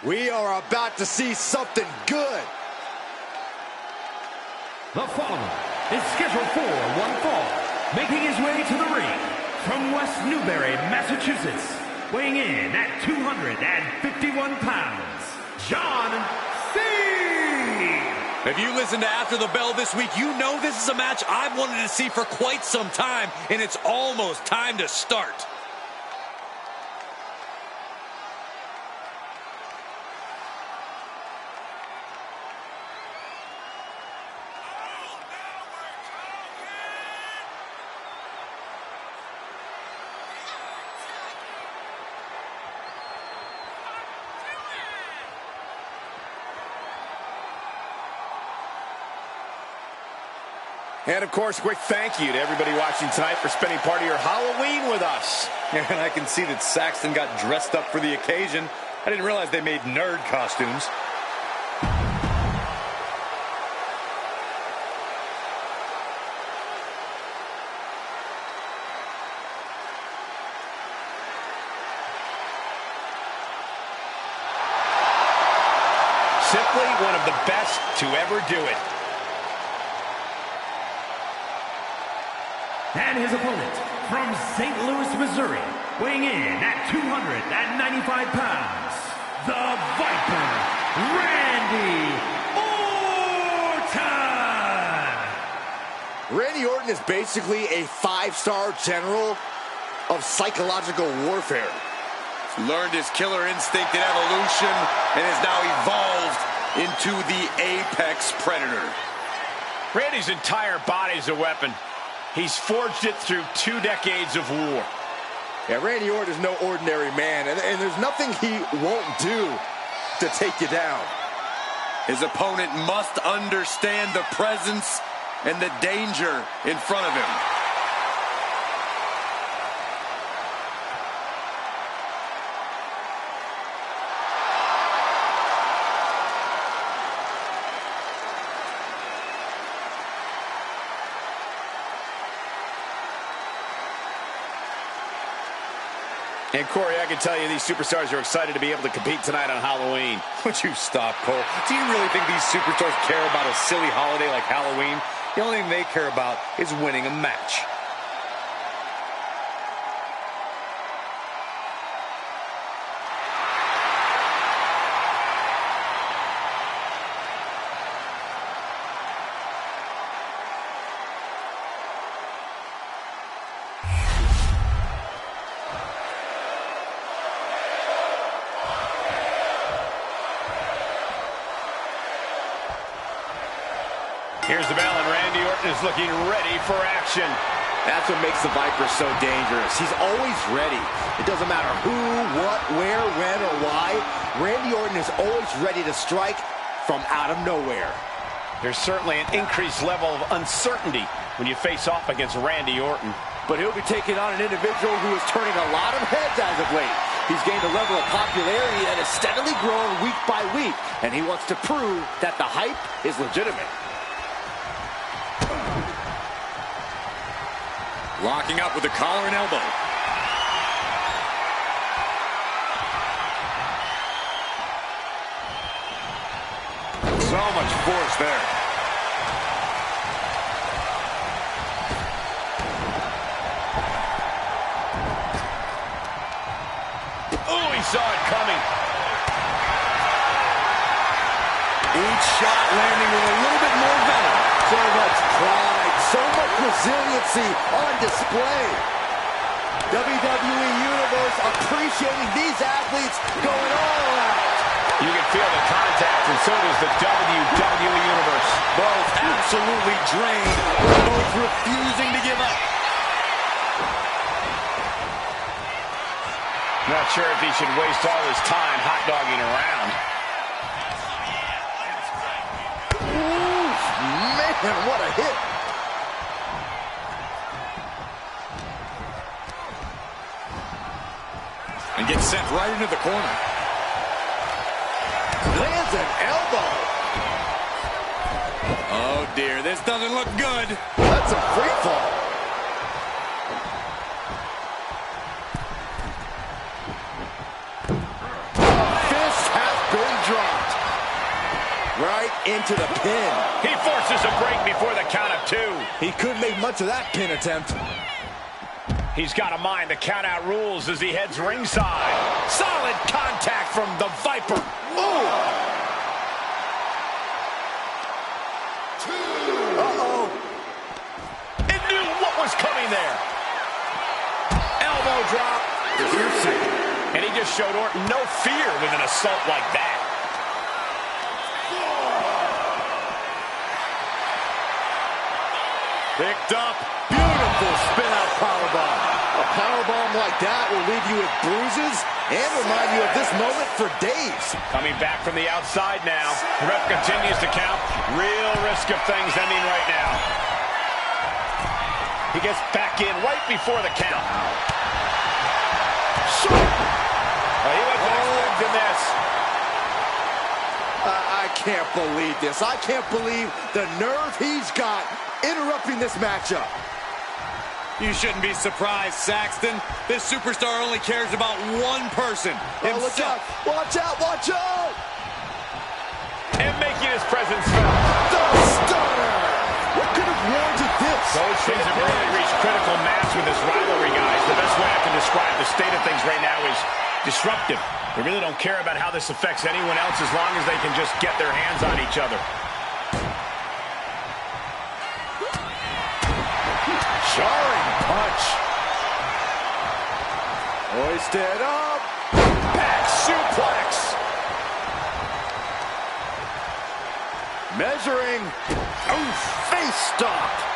We are about to see something good. The following is scheduled for one fall, making his way to the ring from West Newbury, Massachusetts, weighing in at 251 pounds, John C. If you listen to After the Bell this week, you know this is a match I've wanted to see for quite some time, and it's almost time to start. And, of course, quick thank you to everybody watching tonight for spending part of your Halloween with us. And I can see that Saxton got dressed up for the occasion. I didn't realize they made nerd costumes. Simply one of the best to ever do it. And his opponent from St. Louis, Missouri, weighing in at 295 pounds, the Viper, Randy Orton! Randy Orton is basically a five-star general of psychological warfare. Learned his killer instinct in evolution and is now evolved into the apex predator. Randy's entire body's a weapon. He's forged it through 2 decades of war. Yeah, Randy Orton is no ordinary man, and there's nothing he won't do to take you down. His opponent must understand the presence and the danger in front of him. And Corey, I can tell you these superstars are excited to be able to compete tonight on Halloween. Would you stop, Cole? Do you really think these superstars care about a silly holiday like Halloween? The only thing they care about is winning a match. Here's the bell, and Randy Orton is looking ready for action. That's what makes the Viper so dangerous. He's always ready. It doesn't matter who, what, where, when, or why. Randy Orton is always ready to strike from out of nowhere. There's certainly an increased level of uncertainty when you face off against Randy Orton. But he'll be taking on an individual who is turning a lot of heads as of late. He's gained a level of popularity that is steadily growing week by week, and he wants to prove that the hype is legitimate. Locking up with the collar and elbow. So much force there. Oh, he saw it coming. Each shot landing with a little bit more venom. So much pride, so much resiliency on display. WWE Universe appreciating these athletes going all out. You can feel the contact, and so does the WWE Universe. Both absolutely drained, both refusing to give up. Not sure if he should waste all his time hot-dogging around. Ooh, man, what a hit. And gets sent right into the corner. Lands an elbow. Oh, dear, this doesn't look good. That's a free fall. Fist has been into the pin. He forces a break before the count of 2. He couldn't make much of that pin attempt. He's got to mind the count-out rules as he heads ringside. Solid contact from the Viper. Ooh! Uh-oh. It knew what was coming there. Elbow drop. And he just showed Orton no fear with an assault like that. Picked up. Beautiful spin-out powerbomb. A powerbomb like that will leave you with bruises and remind you of this moment for days. Coming back from the outside now. The ref continues to count. Real risk of things ending right now. He gets back in right before the count. Well, he wasn't expecting this. I can't believe this. I can't believe the nerve he's got interrupting this matchup. You shouldn't be surprised, Saxton. This superstar only cares about one person, Watch out! Watch out! Watch out! And making his presence felt. The stunner! What could have warranted this? Both teams have really reached critical mass with this rivalry, guys. The best way I can describe the state of things right now is disruptive. They really don't care about how this affects anyone else as long as they can just get their hands on each other. Jarring punch. Hoisted up. Back suplex. Measuring. Oh, face stop.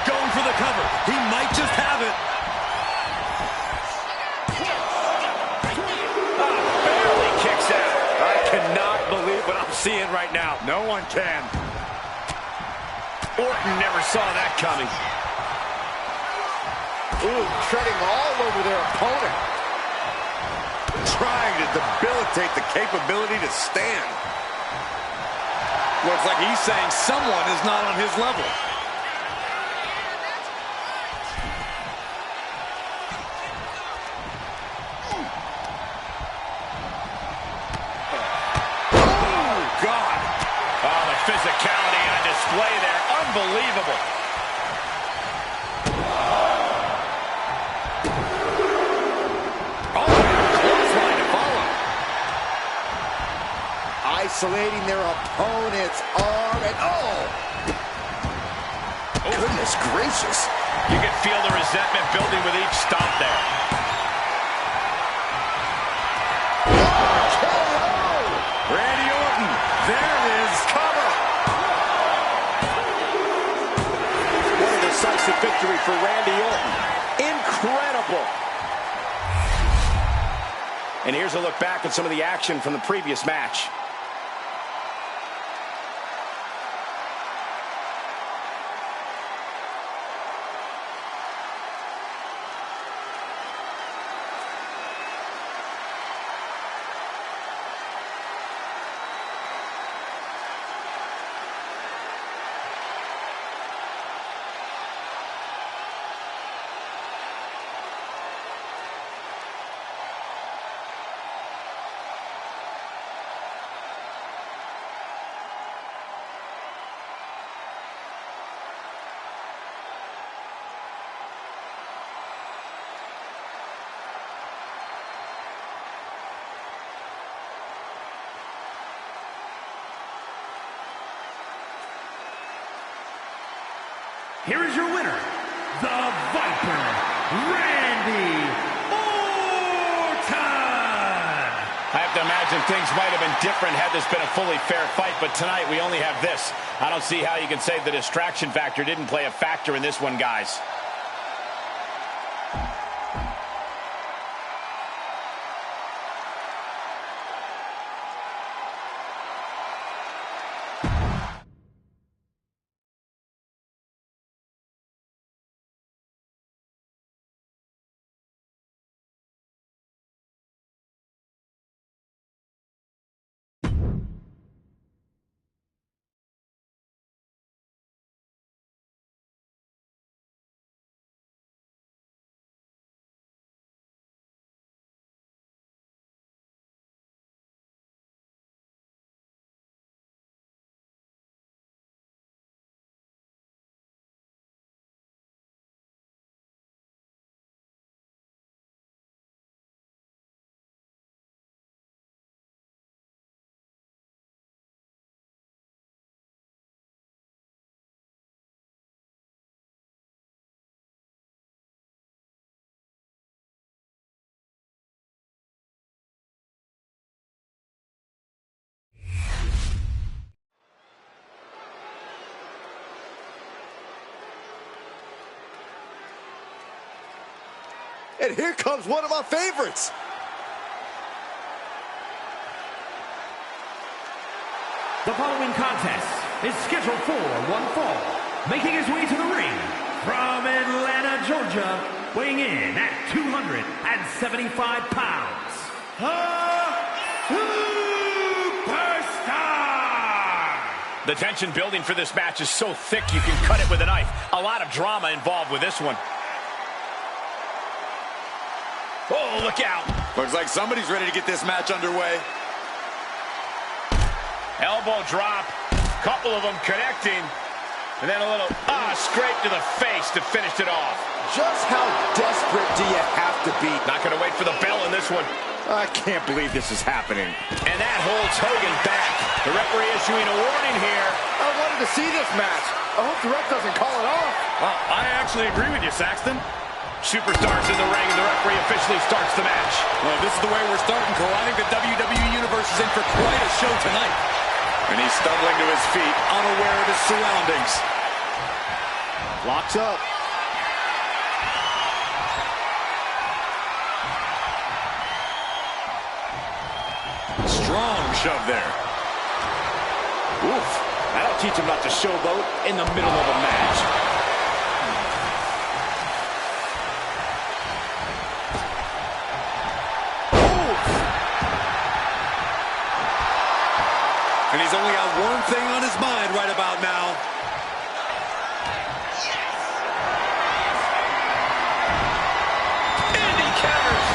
Going for the cover. He might just have it. Barely kicks out. I cannot believe what I'm seeing right now. No one can. Orton never saw that coming. Ooh, treading all over their opponent. Trying to debilitate the capability to stand. Looks like he's saying someone is not on his level. Physicality on display there. Unbelievable. Oh, clothesline to follow. Isolating their opponent's arm and goodness gracious. You can feel the resentment building with each stomp there. Randy Orton. There it is. Cover. What a decisive victory for Randy Orton. Incredible. And here's a look back at some of the action from the previous match. Here is your winner, the Viper, Randy Orton! I have to imagine things might have been different had this been a fully fair fight, but tonight we only have this. I don't see how you can say the distraction factor didn't play a factor in this one, guys. And here comes one of my favorites. The following contest is scheduled for one fall. Making his way to the ring from Atlanta, Georgia, weighing in at 275 pounds, Superstar! The tension building for this match is so thick you can cut it with a knife. A lot of drama involved with this one. Oh, look out. Looks like somebody's ready to get this match underway. Elbow drop. Couple of them connecting. And then a little, scrape to the face to finish it off. Just how desperate do you have to be? Not going to wait for the bell in this one. I can't believe this is happening. And that holds Hogan back. The referee issuing a warning here. I wanted to see this match. I hope the ref doesn't call it off. Well, I actually agree with you, Saxton. Superstars in the ring, and the referee officially starts the match. Well, if this is the way we're starting, Cole, I think the WWE Universe is in for quite a show tonight. And he's stumbling to his feet, unaware of his surroundings. Locks up. Strong shove there. Oof. That'll teach him not to showboat in the middle of a match. And he's only got one thing on his mind right about now. And he counters.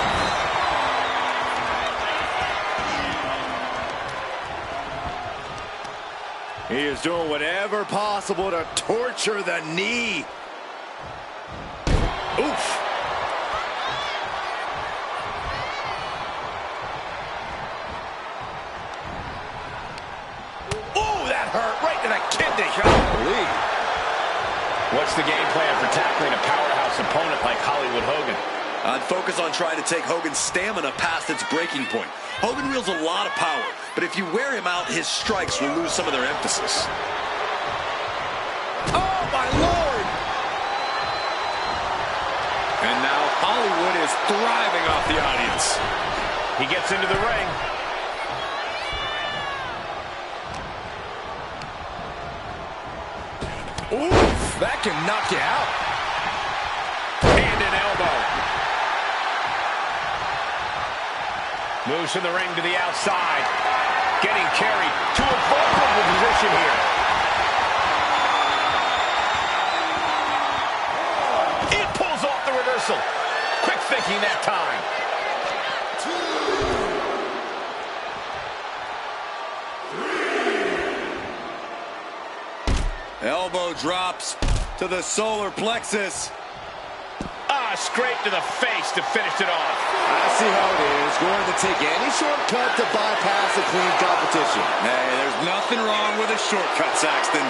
He is doing whatever possible to torture the knee. Oof. Right to the kidney. What's the game plan for tackling a powerhouse opponent like Hollywood Hogan? I'd focus on trying to take Hogan's stamina past its breaking point. Hogan wields a lot of power, but if you wear him out, his strikes will lose some of their emphasis. Oh, my Lord! And now Hollywood is thriving off the audience. He gets into the ring. Oof, that can knock you out. And an elbow. Moves from the ring to the outside. Getting carried to a vulnerable position here. It pulls off the reversal. Quick thinking that time. Elbow drops to the solar plexus. Scrape to the face to finish it off. I see how it is. Going to take any shortcut to bypass a clean competition. Hey, there's nothing wrong with a shortcut, Saxton.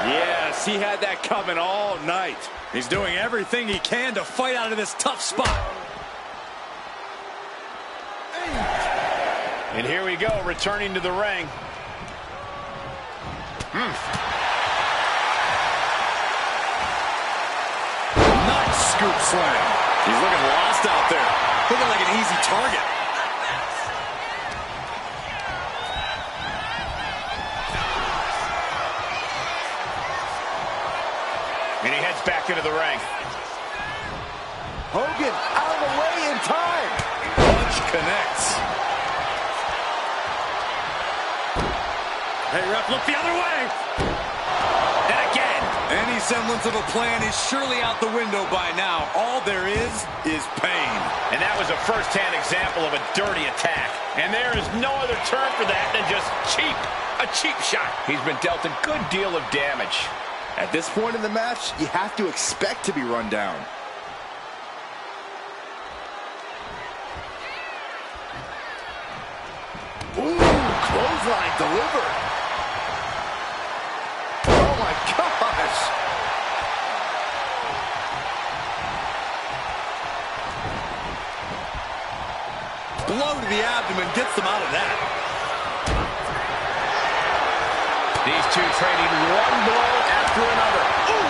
Yes, he had that coming all night. He's doing everything he can to fight out of this tough spot. And here we go, returning to the ring. Nice scoop slam. He's looking lost out there. Looking like an easy target. And he heads back into the ring. Hogan out of the way in time. Punch connects. Hey, ref, look the other way. And again. Any semblance of a plan is surely out the window by now. All there is pain. And that was a first-hand example of a dirty attack. And there is no other term for that than just cheap. A cheap shot. He's been dealt a good deal of damage. At this point in the match, you have to expect to be run down. Ooh, clothesline delivered. Oh my gosh. Blow to the abdomen gets them out of that. These two trading one blow after another. Ooh!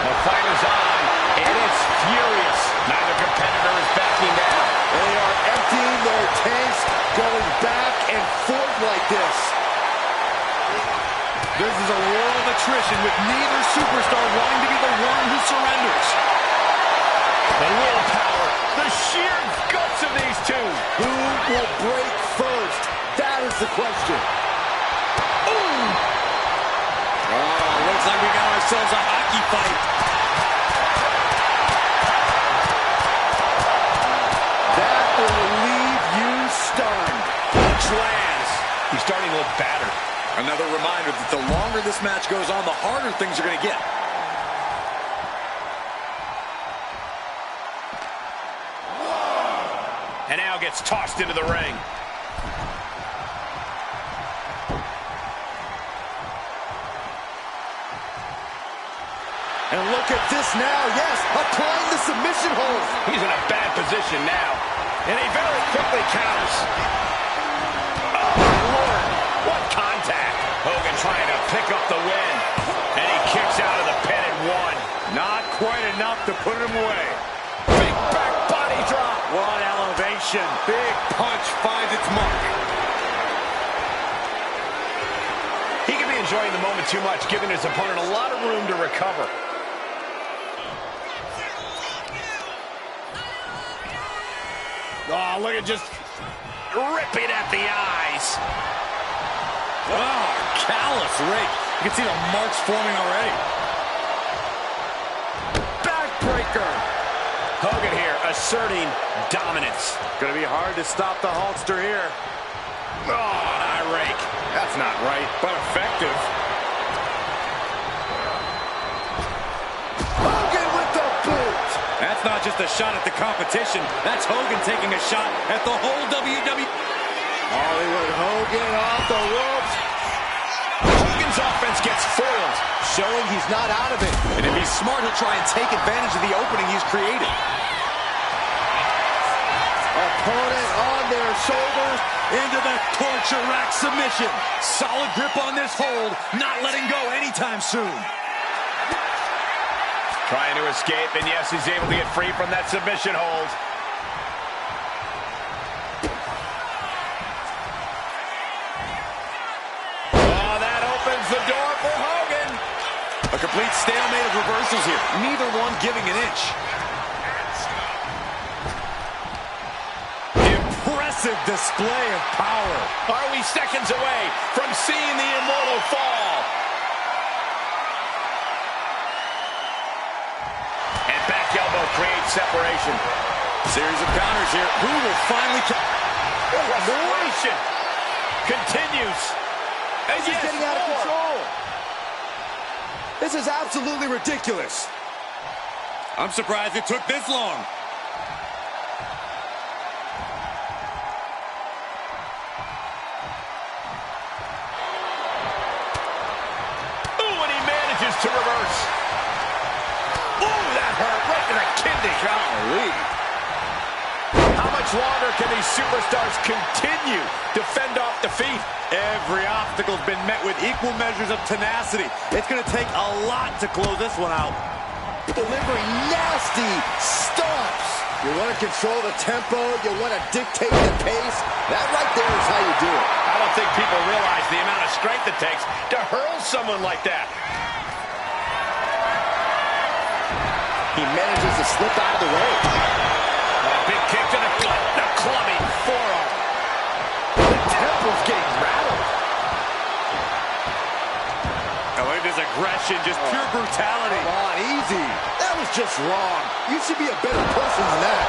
The fight is on, and it's furious. Neither competitor is backing down. They are emptying their tanks, going back and forth like this. This is a war of attrition with neither superstar wanting to be the one who surrenders. The willpower, the sheer guts of these two. Who will break first? That is the question. Ooh! Oh, looks like we got ourselves a hockey fight. That will leave you stunned. Punch lands. He's starting to look battered. Another reminder that the longer this match goes on, the harder things are going to get. And now gets tossed into the ring. And look at this now, yes, applying the submission hold. He's in a bad position now. And he very quickly counters. Oh, my Lord. What contact. Hogan trying to pick up the win. And he kicks out of the pin at one. Not quite enough to put him away. Big back body drop. What elevation. Big punch finds its mark. He could be enjoying the moment too much, giving his opponent a lot of room to recover. Oh, look at just ripping at the eyes. Oh, callous rake. You can see the marks forming already. Backbreaker. Hogan here asserting dominance. Gonna be hard to stop the Hulkster here. Oh, an eye rake. That's not right, but effective. Hogan with the boot. That's not just a shot at the competition. That's Hogan taking a shot at the whole WWE. Hollywood Hogan off the ropes. Hogan's offense gets foiled. Showing he's not out of it. And if he's smart, he'll try and take advantage of the opening he's created. Opponent on their shoulders. Into the torture rack submission. Solid grip on this hold. Not letting go anytime soon. Trying to escape, and yes, he's able to get free from that submission hold. Oh, that opens the door for Hogan. A complete stalemate of reversals here. Neither one giving an inch. Impressive display of power. Are we seconds away from seeing the immortal fall? And back elbow creates separation. Series of counters here. Who will finally... Frustration continues. And This is getting out of control. This is absolutely ridiculous. I'm surprised it took this long. Ooh, and he manages to reverse. Ooh, that hurt right to the kidney. Golly. How much longer can these superstars continue to fend off defeat? Every obstacle's been met with equal measures of tenacity. It's going to take a lot to close this one out. Delivering nasty stomps. You want to control the tempo. You want to dictate the pace. That right there is how you do it. I don't think people realize the amount of strength it takes to hurl someone like that. He manages to slip out of the way. Big kick to the gut, the clubbing forearm. The temple's getting rattled. Oh, look at this aggression, just pure brutality. Come on, easy. That was just wrong. You should be a better person than that.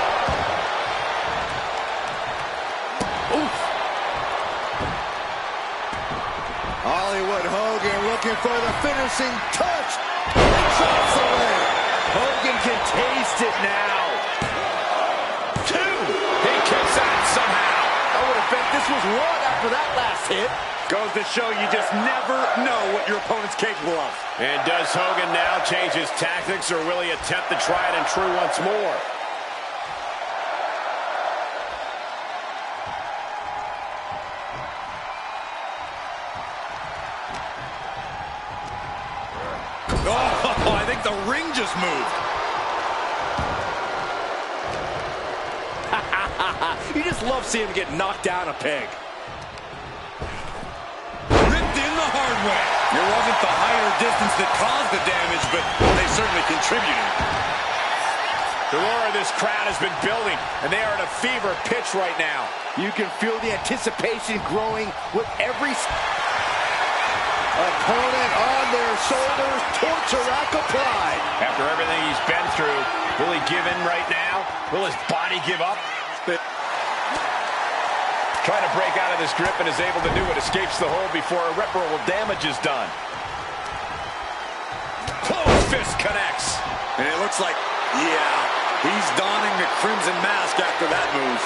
Oof. Hollywood Hogan looking for the finishing touch. Drops away. Hogan can taste it now. Two. He kicks out somehow. I would have bet this was one after that last hit. Goes to show you just never know what your opponent's capable of. And does Hogan now change his tactics, or will he attempt to try it and true once more? Oh, I think like the ring just moved. You just love seeing him get knocked down a peg. Ripped in the hard way. It wasn't the height or distance that caused the damage, but they certainly contributed. The roar of this crowd has been building, and they are at a fever pitch right now. You can feel the anticipation growing with every opponent on their shoulders, torture rack applied. After everything he's been through, will he give in right now? Will his body give up? Trying to break out of this grip and is able to do it. Escapes the hold before irreparable damage is done. Close fist connects. And it looks like, yeah, he's donning the crimson mask after that move.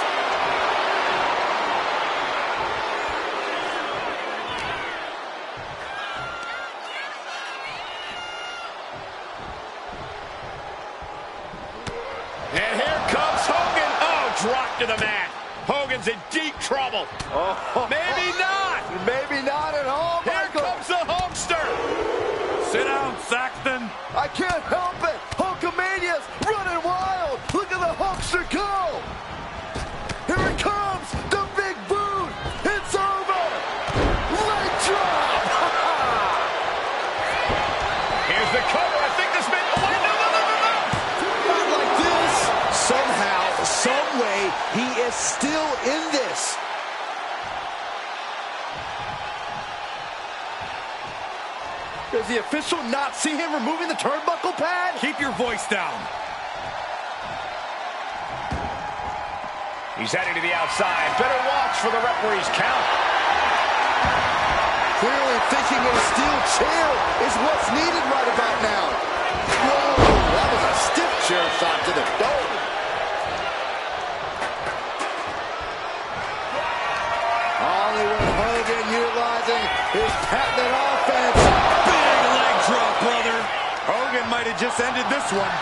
And here comes Hogan. Oh, drop to the mat. Hogan's in deep trouble. Oh, Maybe not. Maybe not at all, Here Michael. comes the Hulkster. Sit down, Saxton. I can't help it. Hulkamania's running wild. Look at the Hulkster go. Here it comes. The big boot. It's over. Leg drop. Here's the cover. I think this may... Oh, wait, no. Not like this. Somehow, some way, he is still in this. Does the official not see him removing the turnbuckle pad? Keep your voice down. He's heading to the outside. Better watch for the referee's count. Clearly thinking a steel chair is what's needed right about now. Whoa, that was a stiff chair shot to the dome. Hollywood Hogan utilizing his patented offense. Big leg drop, brother. Hogan might have just ended this one.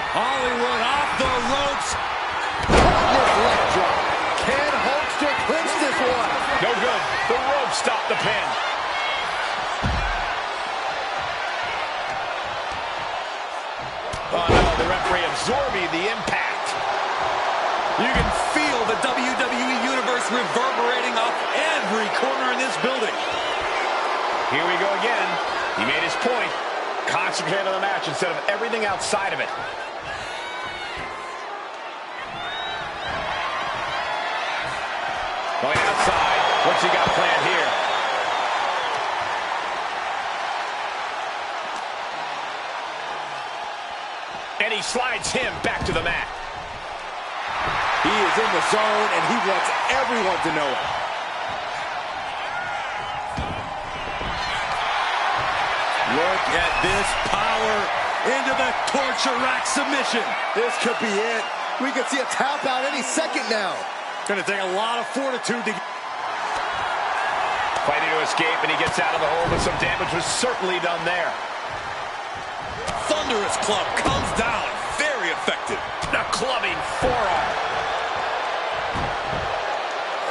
Hollywood off the ropes. Patented leg drop. Can Hulkster clinch this one? No good. The rope stopped the pin. Oh, no. The referee absorbing the impact. You can feel the WWE Universe reverberating off every corner in this building. Here we go again. He made his point. Concentrate on the match instead of everything outside of it. Going outside. What's he got planned here? And he slides him back to the mat. He is in the zone, and he wants everyone to know it. Look at this power into the torture rack submission. This could be it. We could see a tap out any second now. Gonna take a lot of fortitude to... Fighting to escape, and he gets out of the hole, but some damage was certainly done there. Thunderous club comes down. Very effective. The clubbing forearm.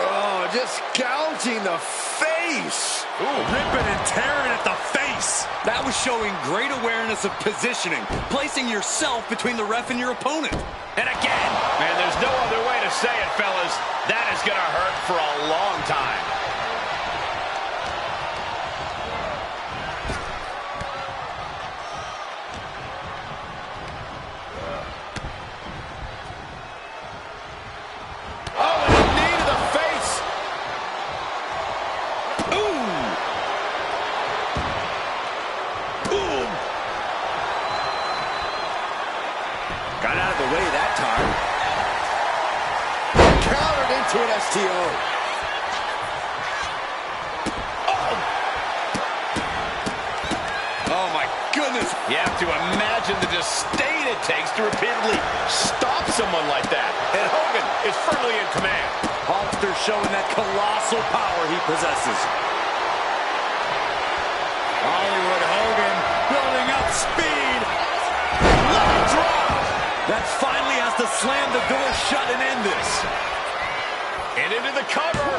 Oh, just gouging the face. Ooh, ripping and tearing at the face. That was showing great awareness of positioning, placing yourself between the ref and your opponent. And again, man, there's no other way to say it, fellas. That is going to hurt for a long time. Oh, and a knee to the face. Ooh. Boom. Got out of the way that time. Countered into an STO. Oh, my goodness. You have to imagine the disdain it takes to repeatedly stop someone like that. And Hogan is firmly in command. Hulkster showing that colossal power he possesses. Hollywood Hogan building up speed. Rex finally has to slam the door shut and end this. And into the cover.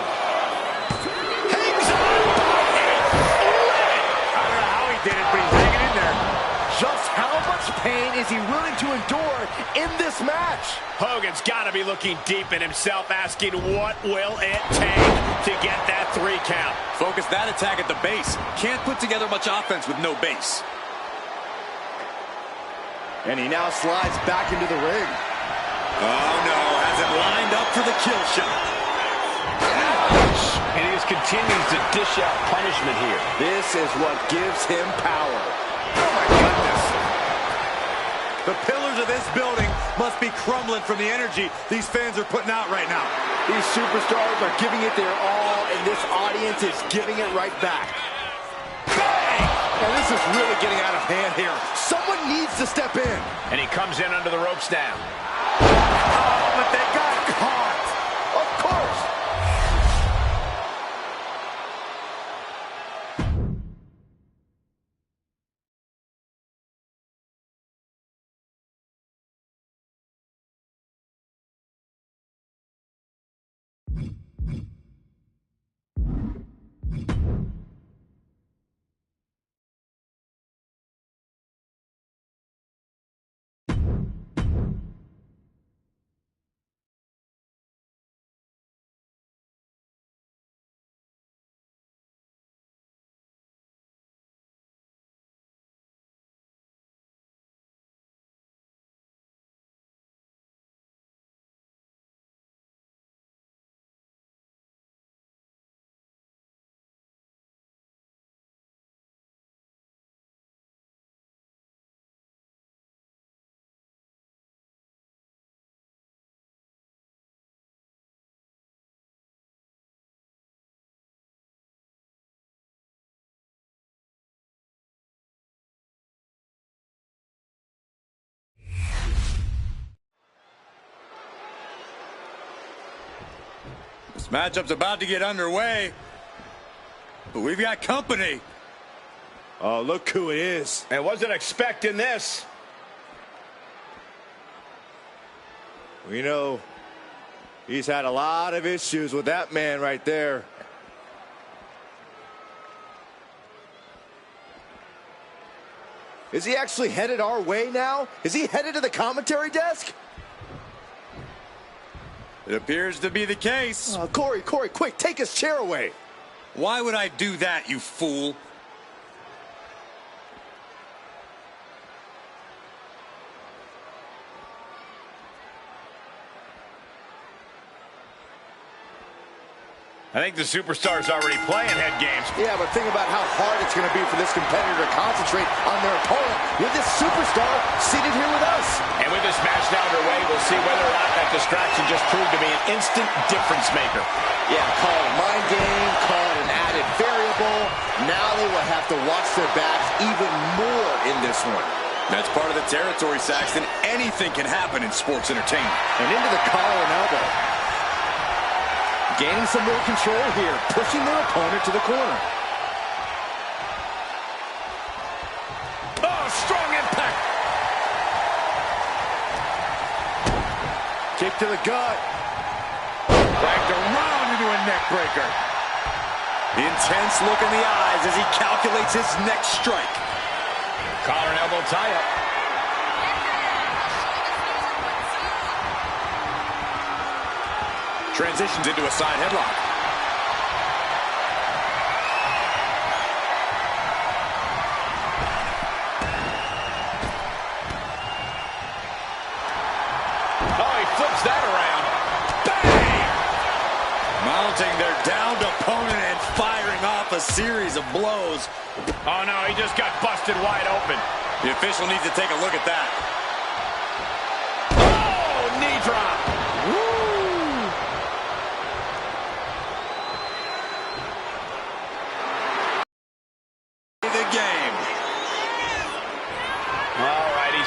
Hangs on by a thread. I don't know how he did it, but he's hanging in there. Just how much pain is he willing to endure in this match? Hogan's got to be looking deep in himself, asking what will it take to get that 3 count. Focus that attack at the base. Can't put together much offense with no base. And he now slides back into the ring. Oh no, has it lined up for the kill shot. Ouch! And he just continues to dish out punishment here. This is what gives him power. Oh my goodness! The pillars of this building must be crumbling from the energy these fans are putting out right now. These superstars are giving it their all, and this audience is giving it right back. Bang! And this is really getting out of hand here. Someone needs to step in. And he comes in under the ropes now. Oh, but they got caught. Of course. This matchup's about to get underway, but we've got company. Oh, look who it is. And wasn't expecting this. We know he's had a lot of issues with that man right there. Is he actually headed our way now? Is he headed to the commentary desk? It appears to be the case. Corey, quick, take his chair away. Why would I do that, you fool? I think the superstar's already playing head games. Yeah, but think about how hard it's going to be for this competitor to concentrate on their opponent with this superstar seated here with us. And with this match now underway, we'll see whether or not that distraction just proved to be an instant difference maker. Yeah, call it a mind game, call it an added variable. Now they will have to watch their backs even more in this one. That's part of the territory, Saxton. Anything can happen in sports entertainment. And into the collar and elbow. Gaining some more control here, pushing their opponent to the corner. Oh, strong impact. Kick to the gut. Backed around into a neck breaker. The intense look in the eyes as he calculates his next strike. Collar and elbow tie-up. Transitions into a side headlock. Oh, he flips that around. Bang! Mounting their downed opponent and firing off a series of blows. Oh, no, he just got busted wide open. The official needs to take a look at that. Oh, knee drop.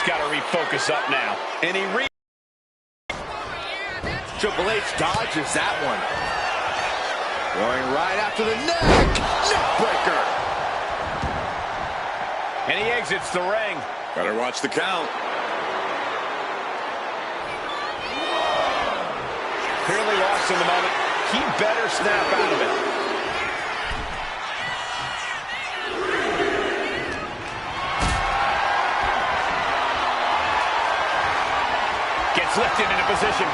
Got to refocus up now. And he Triple H dodges that one. Going right after the neck. Neckbreaker. And he exits the ring. Better watch the count. Clearly lost in the moment. He better snap out of it. Gets lifted into position.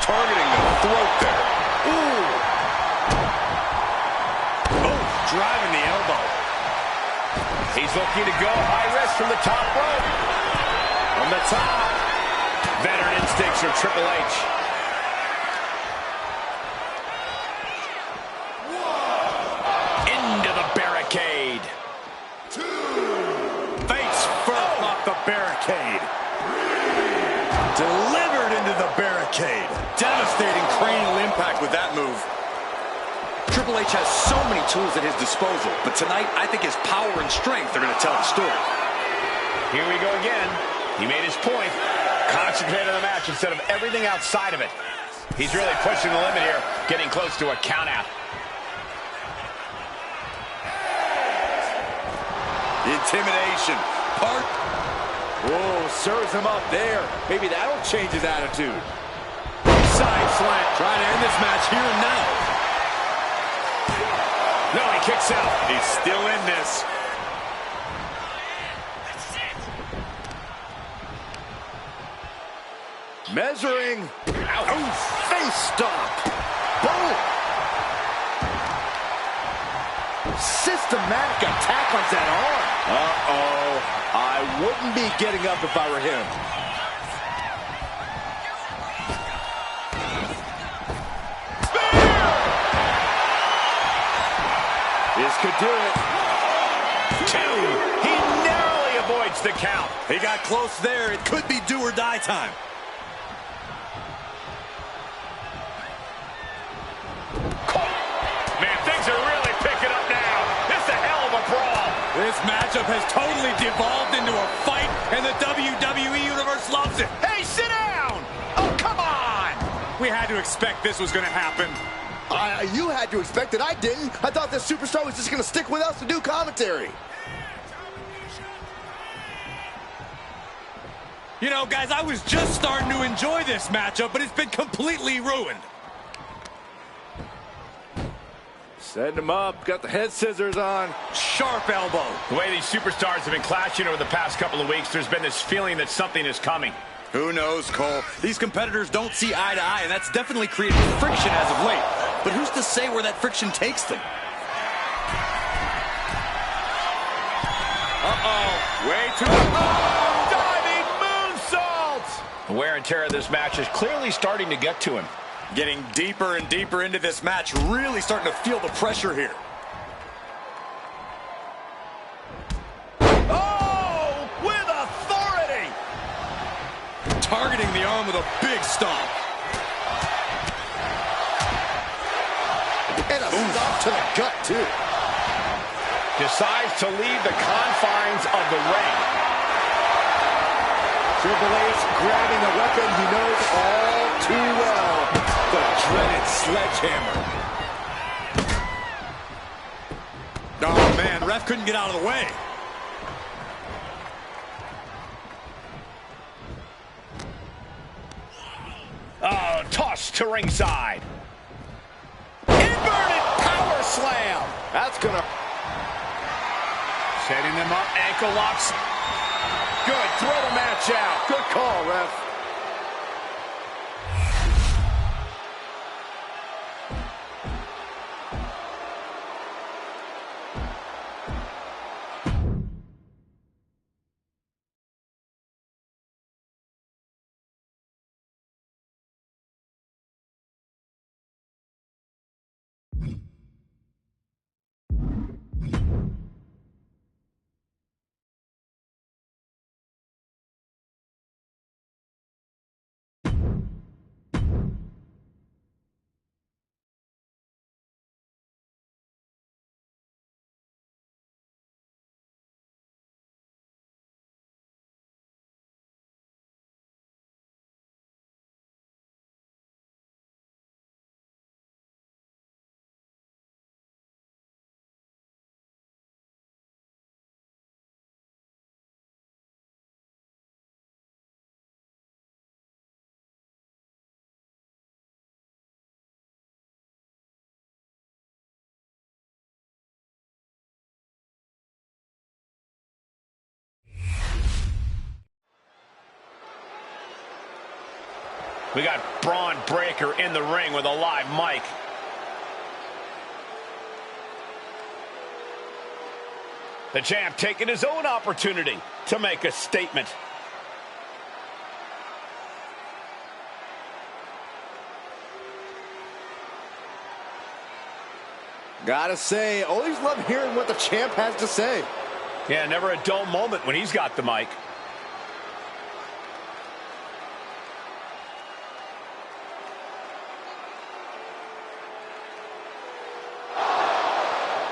Targeting the throat there. Ooh. Oh, driving the elbow. He's looking to go high risk from the top rope. From the top. Veteran instincts from Triple H. Into the barricade. Face first off the barricade. Delivered into the barricade. Devastating cranial impact with that move. Triple H has so many tools at his disposal, but tonight I think his power and strength are going to tell the story. Here we go again. He made his point. Concentrate on the match instead of everything outside of it. He's really pushing the limit here, getting close to a count-out. Intimidation. Whoa, serves him up there. Maybe that'll change his attitude. Side slant. Trying to end this match here and now. No, he kicks out. He's still in this. Measuring. Ouch. Face stop. Boom. Systematic attack on that arm. Uh-oh. I wouldn't be getting up if I were him. Spear! This could do it. 2. He narrowly avoids the count. He got close there. It could be do or die time. Man, things are really picking up now. This is a hell of a brawl. This matchup has totally devolved into a fight, and the WWE Universe loves it. Hey, sit down! Oh, come on! We had to expect this was going to happen. You had to expect it. I didn't. I thought this superstar was just going to stick with us to do commentary. You know, guys, I was just starting to enjoy this matchup, but it's been completely ruined. Setting him up, got the head scissors on. Sharp elbow. The way these superstars have been clashing over the past couple of weeks, there's been this feeling that something is coming. Who knows, Cole? These competitors don't see eye to eye, and that's definitely created friction as of late. But who's to say where that friction takes them? Uh-oh. Way too... Diving moonsault! The wear and tear of this match is clearly starting to get to him. Getting deeper and deeper into this match, really starting to feel the pressure here. Oh, with authority! Targeting the arm with a big stomp. And a stop to the gut, too. Decides to leave the confines of the ring. Triple H grabbing a weapon he knows all too well. The dreaded sledgehammer. Oh, man, ref couldn't get out of the way. Oh, tossed to ringside. Inverted power slam. That's going to... Setting them up, ankle locks. Good, throw the match out. Good call, ref. We got Braun Breaker in the ring with a live mic. The champ taking his own opportunity to make a statement. Gotta say, always love hearing what the champ has to say. Yeah, never a dull moment when he's got the mic.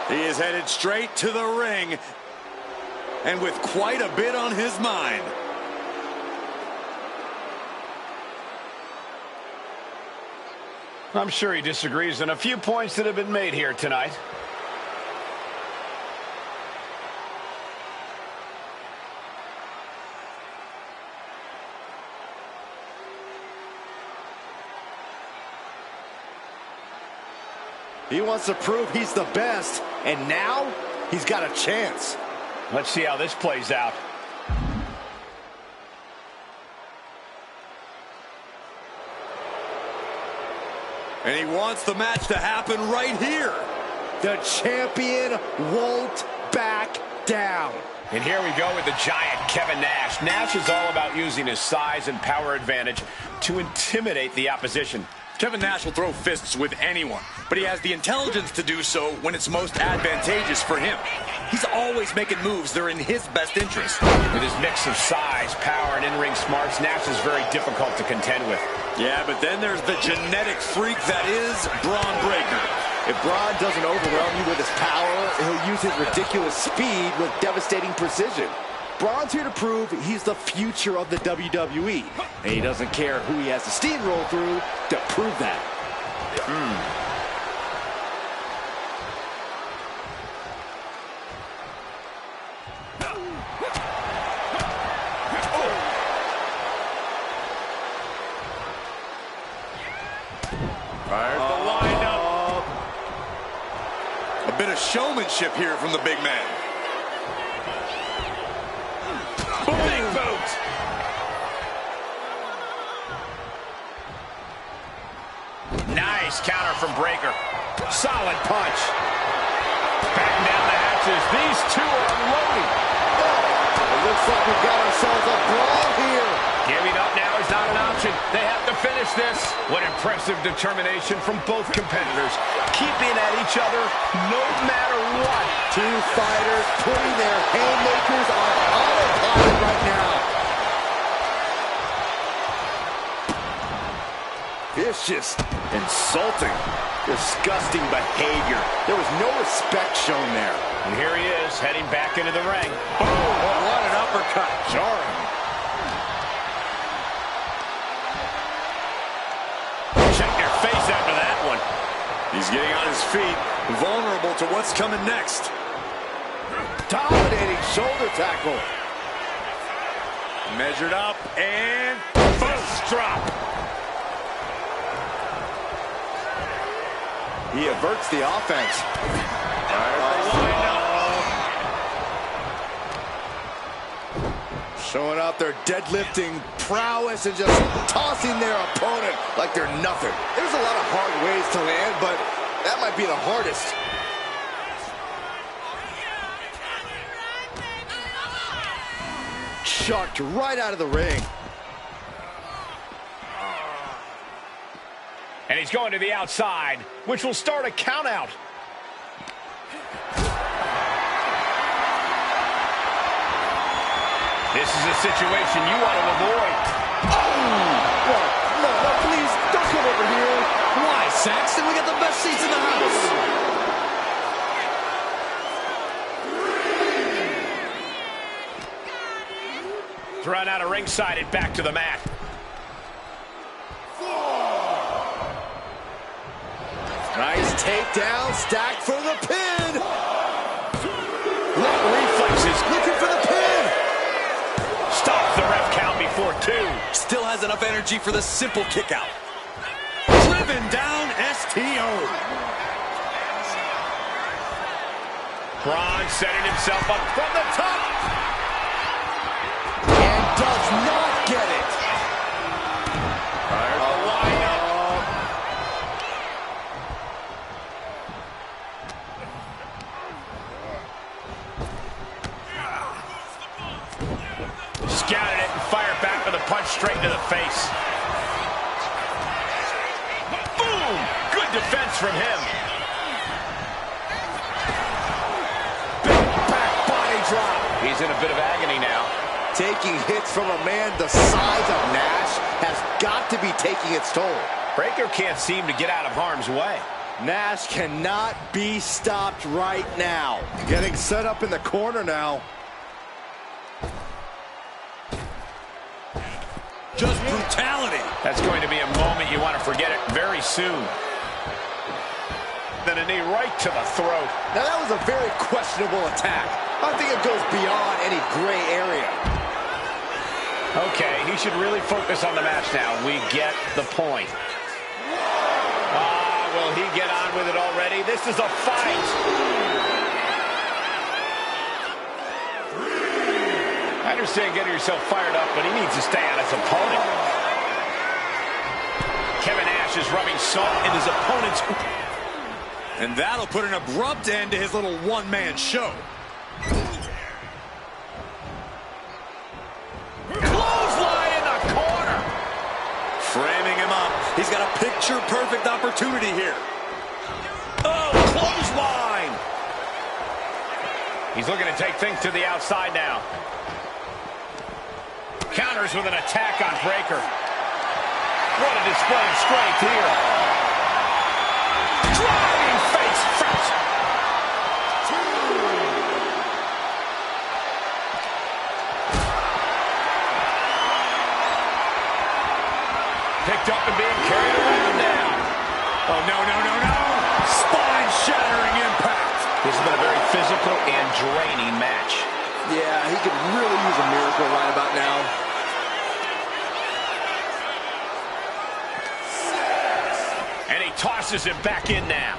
He is headed straight to the ring, and with quite a bit on his mind. I'm sure he disagrees on a few points that have been made here tonight. He wants to prove he's the best, and now he's got a chance. Let's see how this plays out. And he wants the match to happen right here. The champion won't back down. And here we go with the giant Kevin Nash. Nash is all about using his size and power advantage to intimidate the opposition. Kevin Nash will throw fists with anyone, but he has the intelligence to do so when it's most advantageous for him. He's always making moves that are in his best interest. With his mix of size, power, and in-ring smarts, Nash is very difficult to contend with. Yeah, but then there's the genetic freak that is Braun Breaker. If Braun doesn't overwhelm you with his power, he'll use his ridiculous speed with devastating precision. Braun's here to prove he's the future of the WWE, and he doesn't care who he has to steamroll through to prove that. There's the windup. A bit of showmanship here from the big man. Big boot. Nice counter from Breaker. Solid punch. Batting down the hatches. These two are unloading. It looks like we've got ourselves a brawl here. Giving up now is not an option. They have to finish this. What impressive determination from both competitors. Keeping at each other no matter what. Two fighters putting their haymakers on autopilot right now. Vicious, insulting, disgusting behavior. There was no respect shown there. And here he is, heading back into the ring. Boom! What an uppercut. Jarring. Check your face after that one. He's getting on his feet, vulnerable to what's coming next. Dominating shoulder tackle. Measured up and First drop. He averts the offense. Showing out their deadlifting prowess and just tossing their opponent like they're nothing. There's a lot of hard ways to land, but that might be the hardest. Chucked right out of the ring. And he's going to the outside, which will start a count out. This is a situation you want to avoid. No, please, don't come over here. why, Saxton? We got the best seats in the house. Thrown out of ringside and back to the mat. Nice takedown, stacked for the pin. What reflexes? Looking for the pin. Stops the ref count before two. Still has enough energy for the simple kick out. Driven down STO. Braun setting himself up from the top. And does not get it. punch straight to the face. Boom! Good defense from him. Big back body drop. He's in a bit of agony now. Taking hits from a man the size of Nash has got to be taking its toll. Breakker can't seem to get out of harm's way. Nash cannot be stopped right now. Getting set up in the corner now. Just brutality. That's going to be a moment you want to forget it very soon. Then a knee right to the throat. Now that was a very questionable attack. I think it goes beyond any gray area. Okay, he should really focus on the match now. We get the point. Will he get on with it already? This is a fight. I understand getting yourself fired up, but he needs to stay on his opponent. Kevin Nash is rubbing salt in his opponent's... And that'll put an abrupt end to his little one-man show. Clothesline in the corner. Framing him up. He's got a picture-perfect opportunity here. Oh, clothesline! He's looking to take things to the outside now. Counters with an attack on Breakker. What a display of strength here. Driving face first. Picked up and being carried around now. Oh, no, no, no, no. Spine-shattering impact. This has been a very physical and draining match. Yeah, he could really use a miracle right about now. And he tosses it back in now.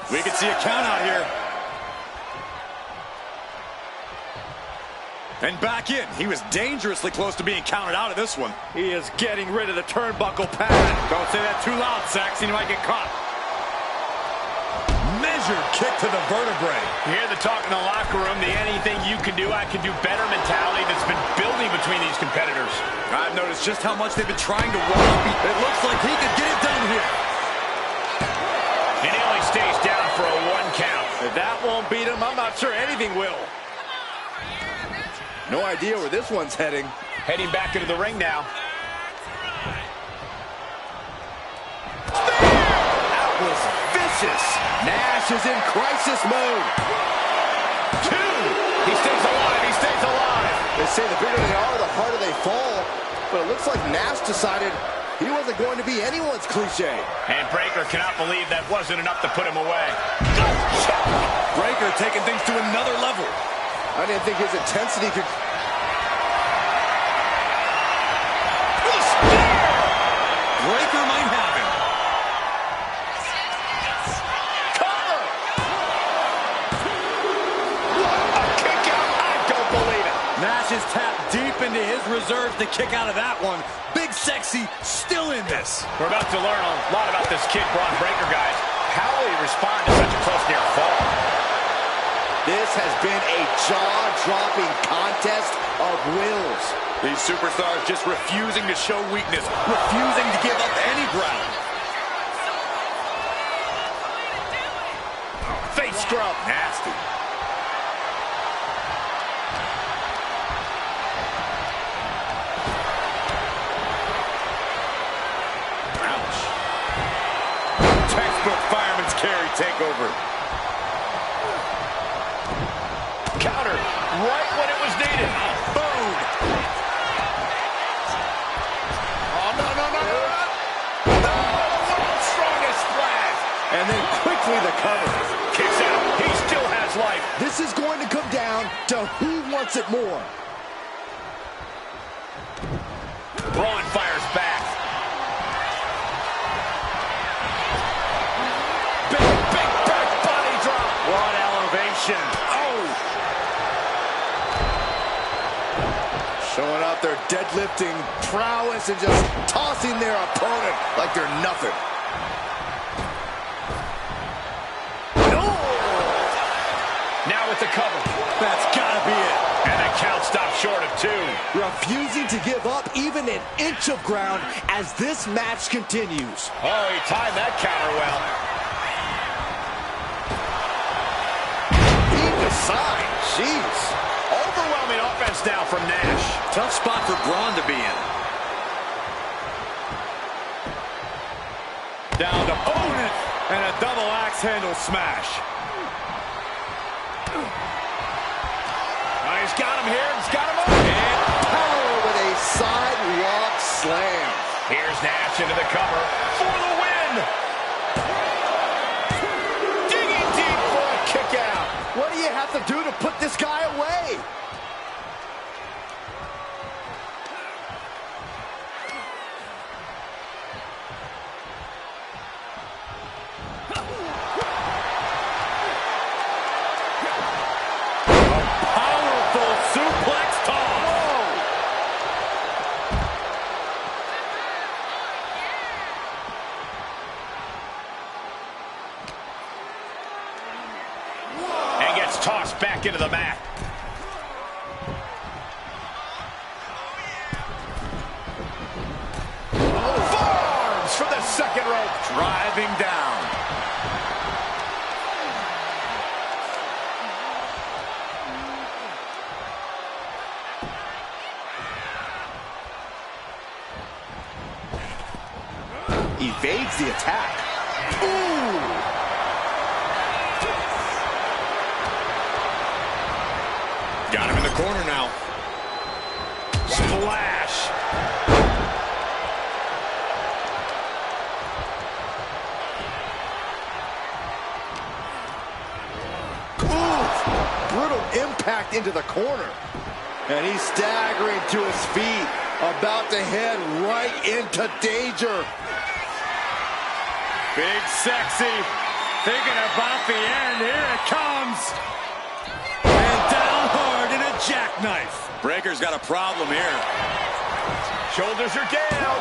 We can see a count out here. And back in. He was dangerously close to being counted out of this one. He is getting rid of the turnbuckle pad. Don't say that too loud, Saxon. You might get caught. Measured kick to the vertebrae. You hear the talk in the locker room, the anything you can do, I can do better mentality that's been building between these competitors. I've noticed just how much they've been trying to walk. It looks like he could get it done here. And he only stays down for a 1 count. If that won't beat him, I'm not sure anything will. No idea where this one's heading. Heading back into the ring now. That was vicious. Nash is in crisis mode. 2. He stays alive. He stays alive. They say the bigger they are, the harder they fall. But it looks like Nash decided he wasn't going to be anyone's cliche. And Breakker cannot believe that wasn't enough to put him away. Breakker taking things to another level. I didn't think his intensity could... Breakker might have him. Cover! What a kick out! I don't believe it. Nash is tapped deep into his reserves to kick out of that one. Big Sexy still in this. We're about to learn a lot about this kid, Braun Breakker, guys. How will he respond to such a close near fall? This has been a jaw-dropping contest of wills. These superstars just refusing to show weakness, refusing to give up any ground. Face scrub. Nasty. Ouch. Textbook fireman's carry takeover. Counter right when it was needed. Boom. Oh, no, no, no, no. Oh, world's strongest splash. And then quickly the cover. Kicks out. He still has life. This is going to come down to who wants it more. Braun fires back. Big back body drop. What elevation. Oh. Showing out their deadlifting prowess and just tossing their opponent like they're nothing. Now with the cover. That's gotta be it. And the count stopped short of refusing to give up even an inch of ground as this match continues. Oh, he timed that counter well. Deep aside, jeez. Overwhelming offense now from Nash. Tough spot for Braun to be in. Down to opponent and a double axe handle smash. Oh, he's got him here. He's got him up. And power with a sidewalk slam. Here's Nash into the cover for the win. Digging deep for a kick out. What do you have to do to put this guy away? Tossed back into the mat. Forearms for the second rope. Driving down. Evades the attack. Ooh! Got him in the corner now. Splash. Ooh, brutal impact into the corner. And he's staggering to his feet, about to head right into danger. Big Sexy thinking about the end. Here it comes. And down hard in a jackknife. Breaker's got a problem here. Shoulders are down.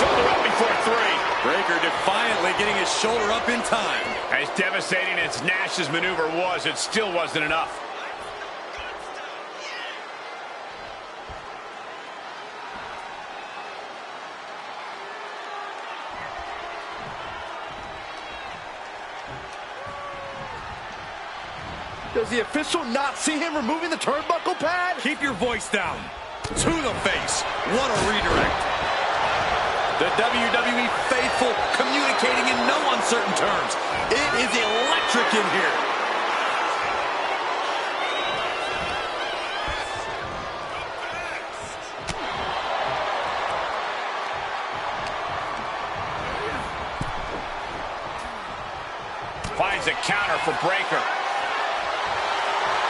Shoulder up before three. Breaker defiantly getting his shoulder up in time. As devastating as Nash's maneuver was, it still wasn't enough. Does the official not see him removing the turnbuckle pad? Keep your voice down. To the face. What a redirect. The WWE faithful communicating in no uncertain terms. It is electric in here. Finds a counter for Breaker.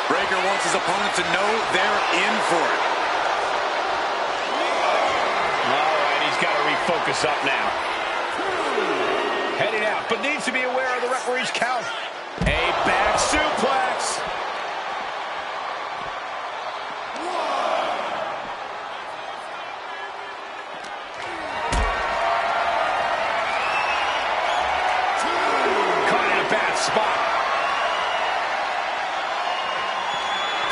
Breaker wants his opponent to know they're in for it. All right, he's got to refocus up now. Heading out, but needs to be aware of the referee's count. A back suplex. Caught in a bad spot.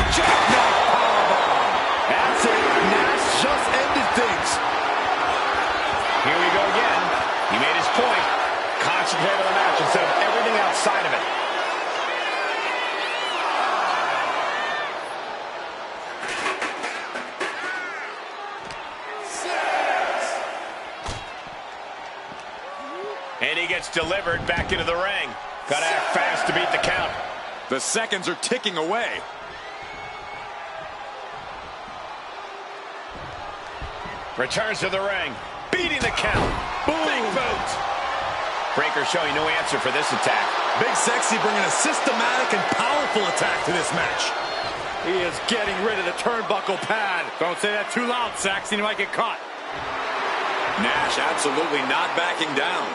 Jackknife powerbomb. That's it. Nash just ended things. Here we go again. He made his point. Concentrate on the match instead of everything outside of it. And he gets delivered back into the ring. Got to act fast to beat the count. The seconds are ticking away. Returns to the ring. Beating the count. Boom. Big boot. Breaker showing no answer for this attack. Big Sexy bringing a systematic and powerful attack to this match. He is getting rid of the turnbuckle pad. Don't say that too loud, Saxon. You might get caught. Nash absolutely not backing down.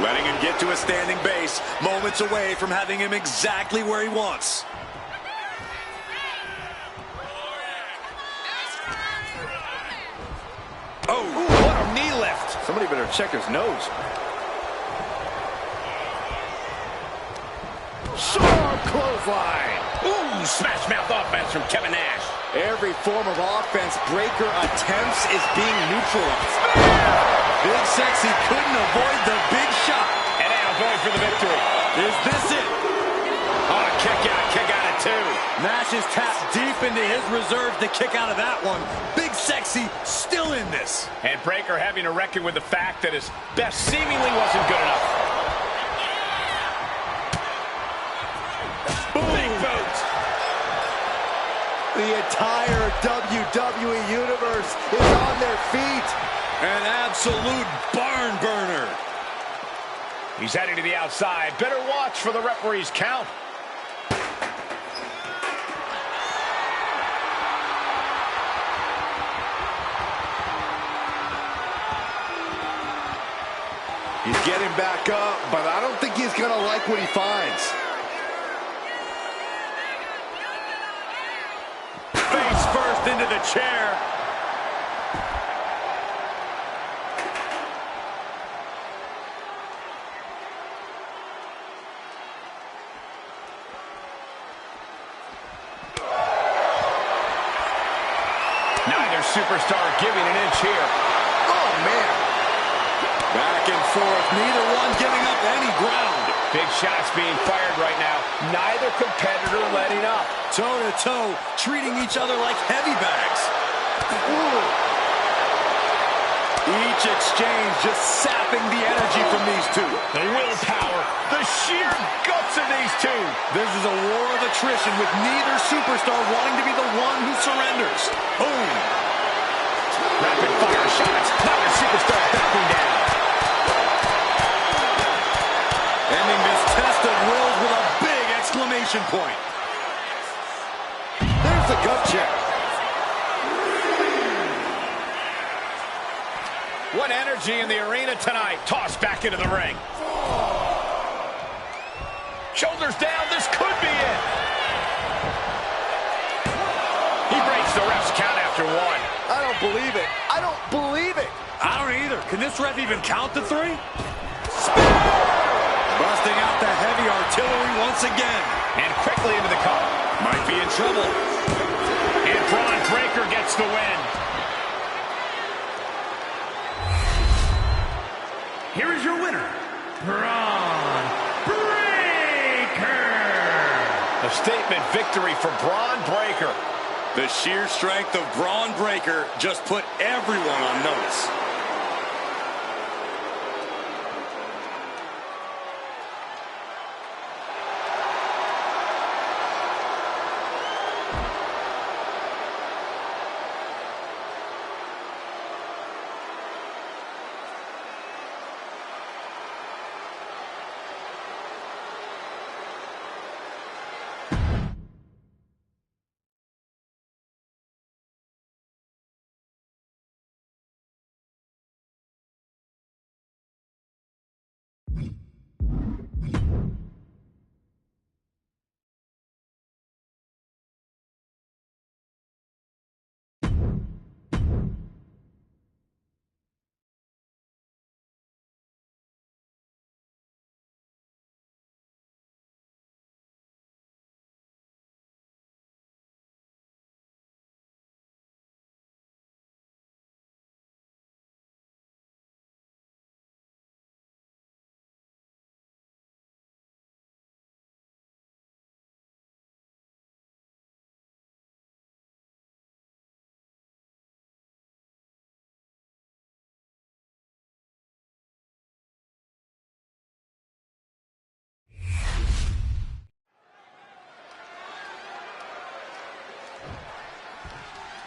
Letting him get to a standing base, moments away from having him exactly where he wants. Oh, what a knee lift. Somebody better check his nose. Sharp clothesline. Ooh, smash mouth offense from Kevin Nash. Every form of offense Breaker attempts is being neutralized. Big Sexy couldn't avoid the big shot. And now going for the victory. Is this it? Oh, kick out at 2. Nash is tapped deep into his reserves to kick out of that one. Big Sexy still in this. And Breaker having to reckon with the fact that his best seemingly wasn't good enough. Boom. Big boot. The entire WWE Universe is on their feet. An absolute barn burner. He's heading to the outside. Better watch for the referee's count. He's getting back up, but I don't think he's going to like what he finds. Face first into the chair. Neither superstar giving an inch here. Oh, man. Back and forth, neither one giving up any ground. Big shots being fired right now. Neither competitor letting up. Toe-to-toe, treating each other like heavy bags. Ooh. Each exchange just sapping the energy from these two. The willpower, the sheer guts of these two. This is a war of attrition with neither superstar wanting to be the one who surrenders. Boom. Rapid fire shots. Neither superstar backing down. Ending this test of wills with a big exclamation point. There's the gut check. What energy in the arena tonight. Tossed back into the ring. Shoulders down. This could be it. He breaks the ref's count after 1. I don't believe it. I don't believe it. I don't either. Can this ref even count to 3? Busting out the heavy artillery once again. And quickly into the cover. Might be in trouble. And Braun Breaker gets the win. Here is your winner, Braun Breaker. A statement victory for Braun Breaker. The sheer strength of Braun Breaker just put everyone on notice.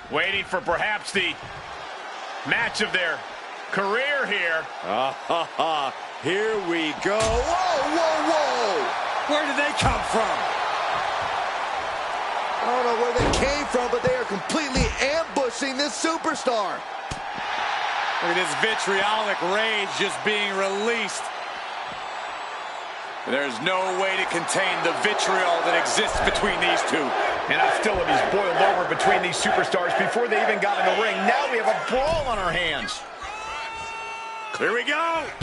Waiting for perhaps the match of their career here. Here we go. Whoa, whoa, whoa. Where did they come from? I don't know where they came from, but they are completely ambushing this superstar. Look at this vitriolic rage just being released. There's no way to contain the vitriol that exists between these two. And hostility's boiled over between these superstars before they even got in the ring. Now we have a brawl on our hands. Here we go.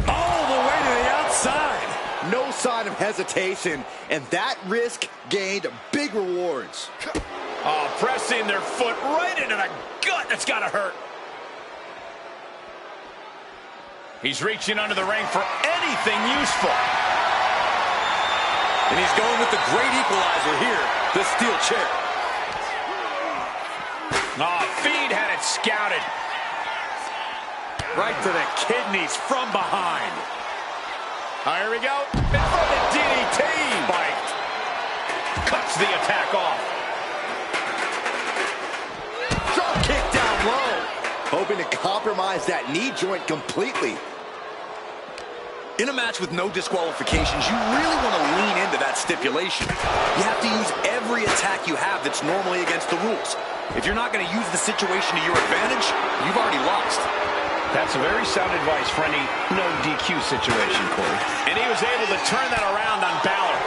All the way to the outside. no sign of hesitation, and that risk gained big rewards. Oh, pressing their foot right into the gut. That's got to hurt. He's reaching under the ring for anything useful. And he's going with the great equalizer here, the steel chair. Oh, Fiend had it scouted. Right to the kidneys from behind. Here we go. In front of DDT. Spiked. Cuts the attack off. Drop kick down low. Hoping to compromise that knee joint completely. In a match with no disqualifications, you really want to lean into that stipulation. You have to use every attack you have that's normally against the rules. If you're not going to use the situation to your advantage, you've already lost. That's very sound advice for any no DQ situation, Corey. And he was able to turn that around on Balor.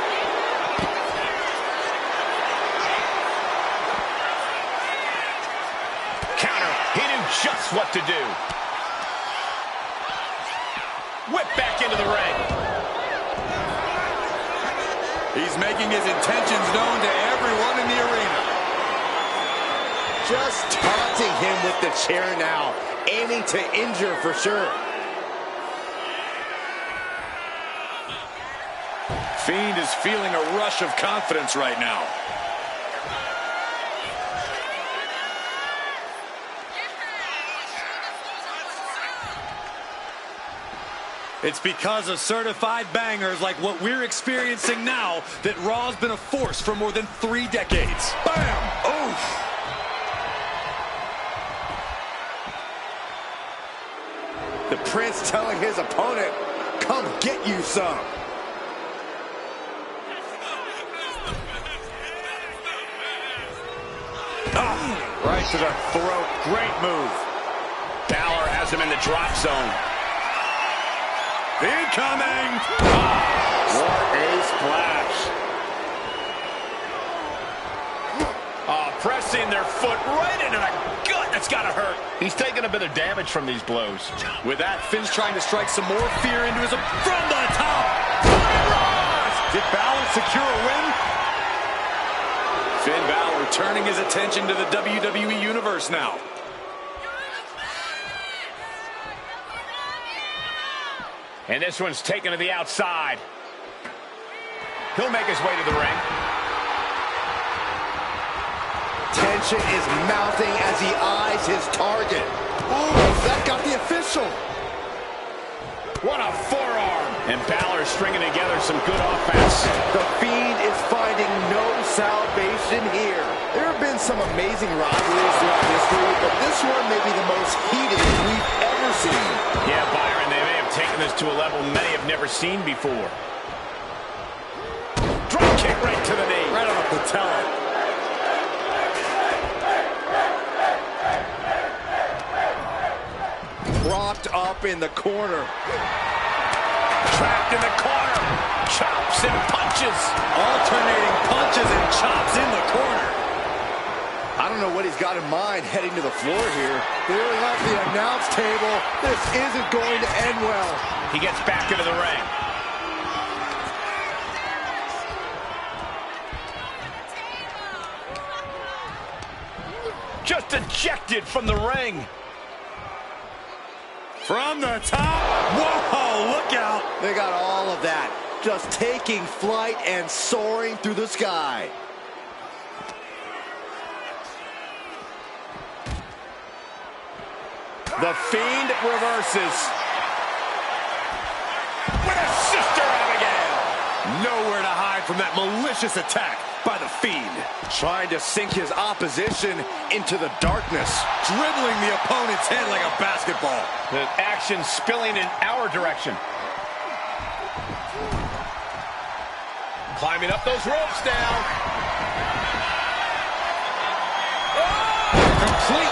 Counter. He knew just what to do. Whip back into the ring. He's making his intentions known to everyone in the arena. Just taunting him with the chair now, aiming to injure for sure. Fiend is feeling a rush of confidence right now. It's because of certified bangers like what we're experiencing now that Raw's been a force for more than 3 decades. Bam! Oof! The Prince telling his opponent, come get you some. Right to the throat. Great move. Balor has him in the drop zone. Incoming! What a splash. Pressing their foot right into the gut. That's got to hurt. He's taking a bit of damage from these blows. With that, Finn's trying to strike some more fear into his... From the top! Did Balor secure a win? Finn Balor turning his attention to the WWE Universe now. And this one's taken to the outside. He'll make his way to the ring. Tension is mounting as he eyes his target. Oh, that got the official. What a forearm. And Balor stringing together some good offense. The Fiend is finding no salvation here. There have been some amazing rivalries throughout history, but this one may be the most heated we've ever seen. Yeah, Byron, they may have taken this to a level many have never seen before. Drop kick right to the knee. Right on the patella. Propped up in the corner. Trapped in the corner. Chops and punches. Alternating punches and chops in the corner. I don't know what he's got in mind heading to the floor here. Clearing up the announce table. This isn't going to end well. He gets back into the ring. Just ejected from the ring. From the top. Whoa, look out. They got all of that. Just taking flight and soaring through the sky. The Fiend reverses. With a sister Abigail. Nowhere to hide from that malicious attack by the Fiend. Trying to sink his opposition into the darkness. Dribbling the opponent's head like a basketball. The action spilling in our direction. Climbing up those ropes now. Complete